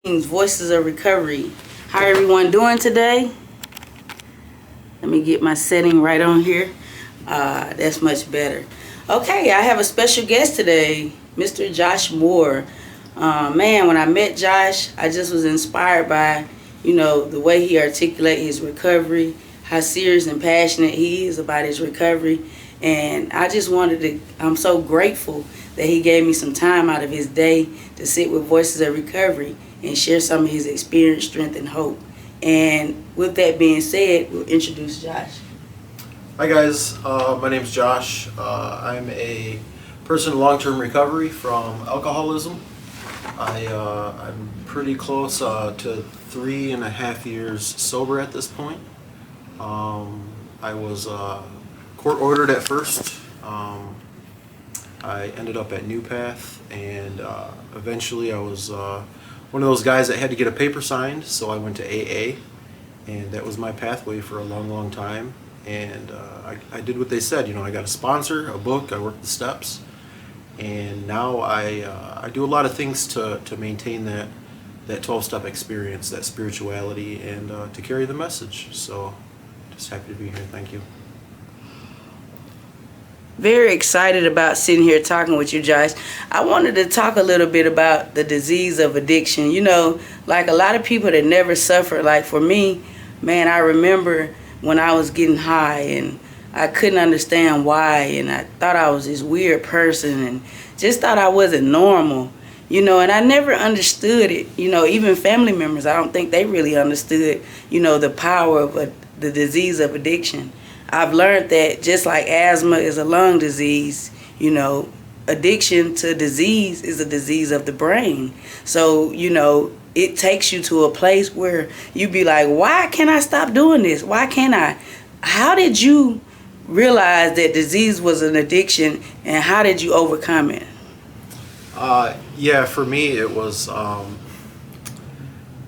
Voices of Recovery. How everyone doing today? Let me get my setting right on here. That's much better. Okay, I have a special guest today, Mr. Josh Moore. Man, when I met Josh, I just was inspired by, the way he articulates his recovery, how serious and passionate he is about his recovery. And I just I'm so grateful that he gave me some time out of his day to sit with Voices of Recovery and share some of his experience, strength, and hope. And with that being said, we'll introduce Josh. Hi guys, my name's Josh. I'm a person in long-term recovery from alcoholism. I'm pretty close to 3.5 years sober at this point. I was court-ordered at first. I ended up at New Path, and eventually I was one of those guys that had to get a paper signed, so I went to AA, and that was my pathway for a long time. And I did what they said. I got a sponsor, a book, I worked the steps, and now I do a lot of things to maintain that 12-step experience, that spirituality, and to carry the message. So just happy to be here. Thank you. Very excited about sitting here talking with you, Josh. I wanted to talk a little bit about the disease of addiction. Like a lot of people that never suffer, like for me, man, I remember when I was getting high and I couldn't understand why, and I thought I was this weird person and just thought I wasn't normal, and I never understood it. Even family members, I don't think they really understood, the power of the disease of addiction. I've learned that just like asthma is a lung disease, addiction to disease is a disease of the brain. So, it takes you to a place where you be like, why can't I stop doing this? Why can't I? How did you realize that disease was an addiction, and how did you overcome it? Yeah, for me it was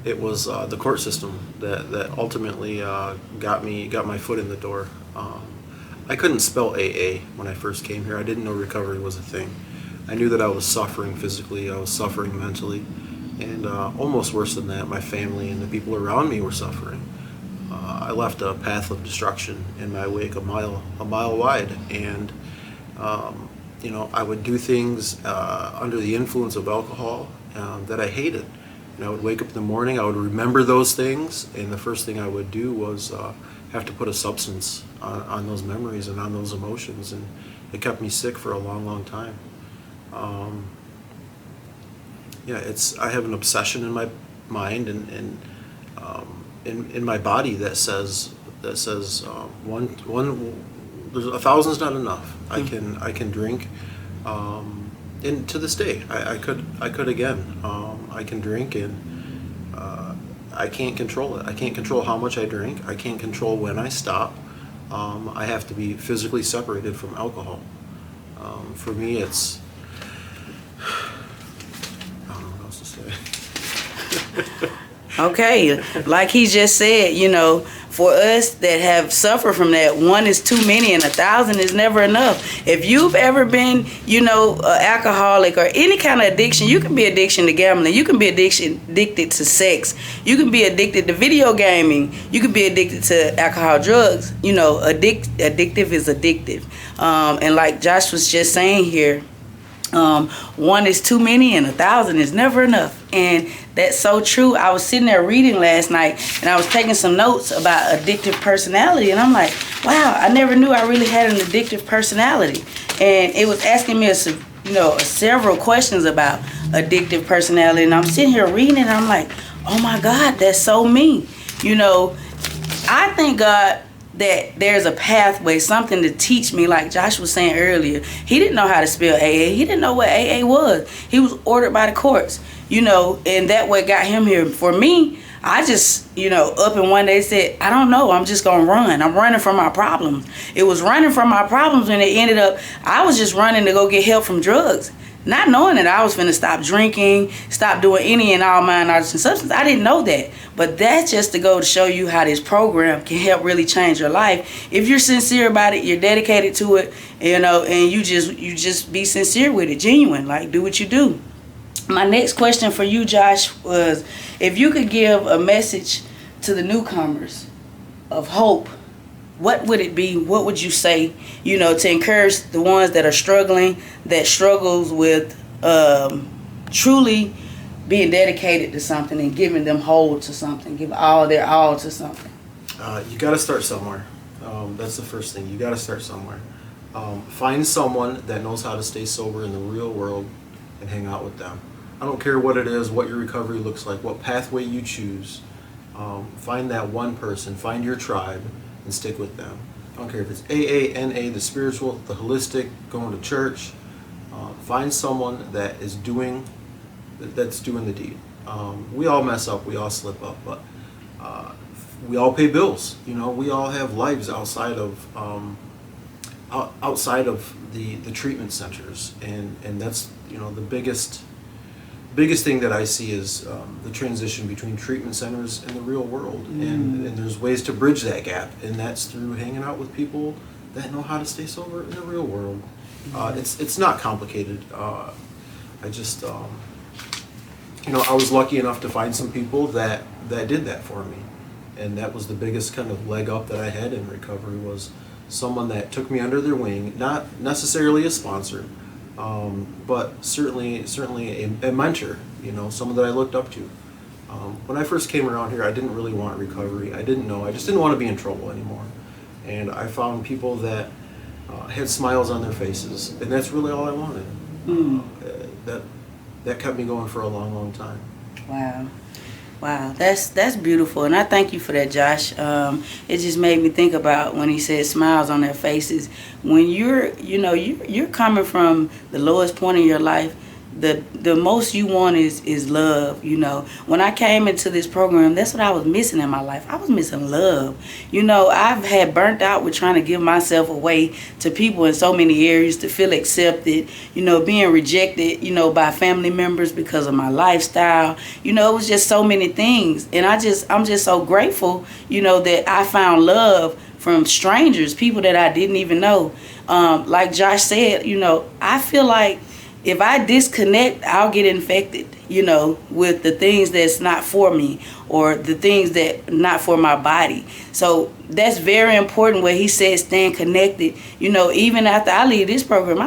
the court system that ultimately got my foot in the door. I couldn't spell AA when I first came here. I didn't know recovery was a thing. I knew that I was suffering physically, I was suffering mentally, and almost worse than that, my family and the people around me were suffering. I left a path of destruction in my wake a mile wide, and I would do things under the influence of alcohol that I hated. And I would wake up in the morning, I would remember those things, and the first thing I would do was have to put a substance on those memories and on those emotions, and it kept me sick for a long time. I have an obsession in my mind and in my body that says one there's 1,000's not enough. I can drink, and to this day I could again. I can drink, and I can't control it. I can't control how much I drink. I can't control when I stop. I have to be physically separated from alcohol. For me, it's I don't know what else to say. Okay, like he just said, for us that have suffered from that, 1 is too many and 1,000 is never enough. If you've ever been, an alcoholic or any kind of addiction, you can be addicted to gambling, you can be addicted to sex, you can be addicted to video gaming, you can be addicted to alcohol, drugs. Addictive is addictive. And like Josh was just saying here, 1 is too many and 1,000 is never enough. And that's so true. I was sitting there reading last night, and I was taking some notes about addictive personality, and I'm like, wow, I never knew I really had an addictive personality. And it was asking me several questions about addictive personality, and I'm sitting here reading it, and I'm like, oh my God, that's so me. I thank God that there's a pathway, something to teach me. Like Josh was saying earlier, he didn't know how to spell AA. He didn't know what AA was. He was ordered by the courts, and that way got him here. For me, I just, up and one day said, I don't know, I'm just going to run. I'm running from my problems. It was running from my problems, and it ended up, I was just running to go get help from drugs. Not knowing that I was finna stop drinking, stop doing any and all mind-altering substances. I didn't know that. But that's just to go to show you how this program can help really change your life. If you're sincere about it, you're dedicated to it, and you just be sincere with it, genuine, like do what you do. My next question for you, Josh, was if you could give a message to the newcomers of hope, what would it be? What would you say, to encourage the ones that are struggling, that struggles with truly being dedicated to something and giving them hold to something, give all their all to something? You got to start somewhere. That's the first thing. You got to start somewhere. Find someone that knows how to stay sober in the real world and hang out with them. I don't care what it is, what your recovery looks like, what pathway you choose. Find that one person, find your tribe, and stick with them. I don't care if it's AA, NA, the spiritual, the holistic, going to church. Find someone that's doing the deed. We all mess up, we all slip up, but we all pay bills. We all have lives outside of the treatment centers, and that's the biggest thing that I see is the transition between treatment centers and the real world, and there's ways to bridge that gap, and that's through hanging out with people that know how to stay sober in the real world. It's not complicated. I just I was lucky enough to find some people that did that for me, and that was the biggest kind of leg up that I had in recovery, was someone that took me under their wing, not necessarily a sponsor, but certainly a mentor, someone that I looked up to. When I first came around here, I didn't really want recovery. I just didn't want to be in trouble anymore. And I found people that had smiles on their faces, and that's really all I wanted. That kept me going for a long, long time. Wow, that's beautiful, and I thank you for that, Josh. It just made me think about when he said smiles on their faces. When you're coming from the lowest point in your life, the most you want is love. When I came into this program, that's what I was missing in my life. I was missing love. I've had burnt out with trying to give myself away to people in so many areas to feel accepted, being rejected, by family members because of my lifestyle. It was just so many things, and I'm just so grateful, that I found love from strangers, people that I didn't even know. Like Josh said, I feel like if I disconnect, I'll get infected, with the things that's not for me, or the things that not for my body. So that's very important where he says staying connected. Even after I leave this program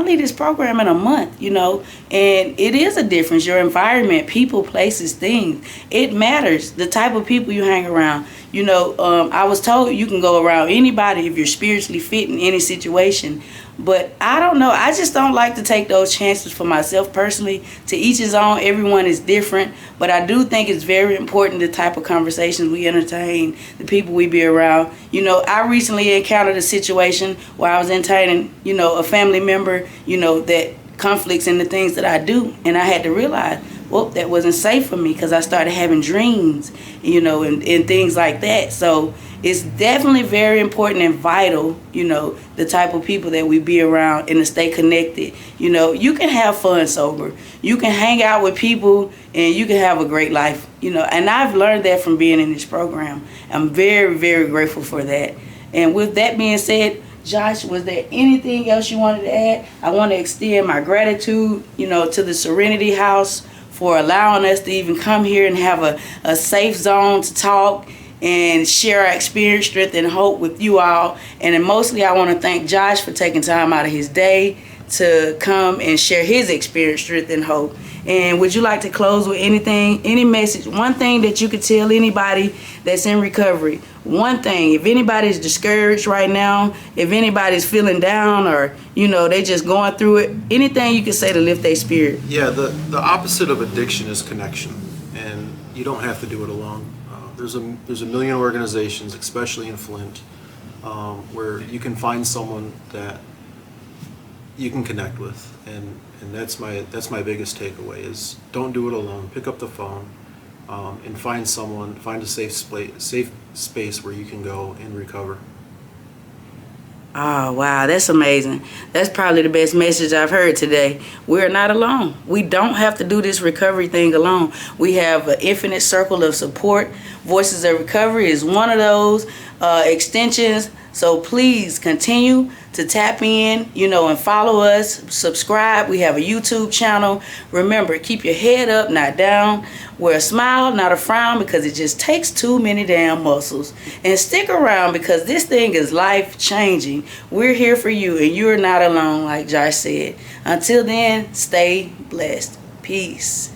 in a month, and it is a difference. Your environment, people, places, things, it matters. The type of people you hang around. I was told you can go around anybody if you're spiritually fit in any situation. But I don't know. I just don't like to take those chances for myself personally. To each his own. Everyone is different. But I do think it's very important the type of conversations we entertain, the people we be around. I recently encountered a situation where I was entertaining, a family member, that conflicts in the things that I do. And I had to realize, well, that wasn't safe for me, because I started having dreams, and things like that. So it's definitely very important and vital, the type of people that we be around and to stay connected. You can have fun sober. You can hang out with people and you can have a great life, and I've learned that from being in this program. I'm very, very grateful for that. And with that being said, Josh, was there anything else you wanted to add? I want to extend my gratitude, to the Serenity House for allowing us to even come here and have a safe zone to talk and share our experience, strength, and hope with you all. And then mostly I want to thank Josh for taking time out of his day to come and share his experience, strength, and hope. And would you like to close with anything, any message, one thing that you could tell anybody that's in recovery? One thing, if anybody's discouraged right now, if anybody's feeling down, or, they just going through it, anything you could say to lift their spirit? Yeah, the opposite of addiction is connection, and you don't have to do it alone. There's a million organizations, especially in Flint, where you can find someone that you can connect with, and that's my biggest takeaway is don't do it alone. Pick up the phone and find a safe space where you can go and recover. Oh, wow, that's amazing. That's probably the best message I've heard today. We're not alone. We don't have to do this recovery thing alone. We have an infinite circle of support. Voices of Recovery is one of those extensions. So please continue to tap in, and follow us, subscribe. We have a YouTube channel. Remember, keep your head up, not down. Wear a smile, not a frown, because it just takes too many damn muscles. And stick around, because this thing is life changing. We're here for you, and you're not alone, like Josh said. Until then, stay blessed. Peace.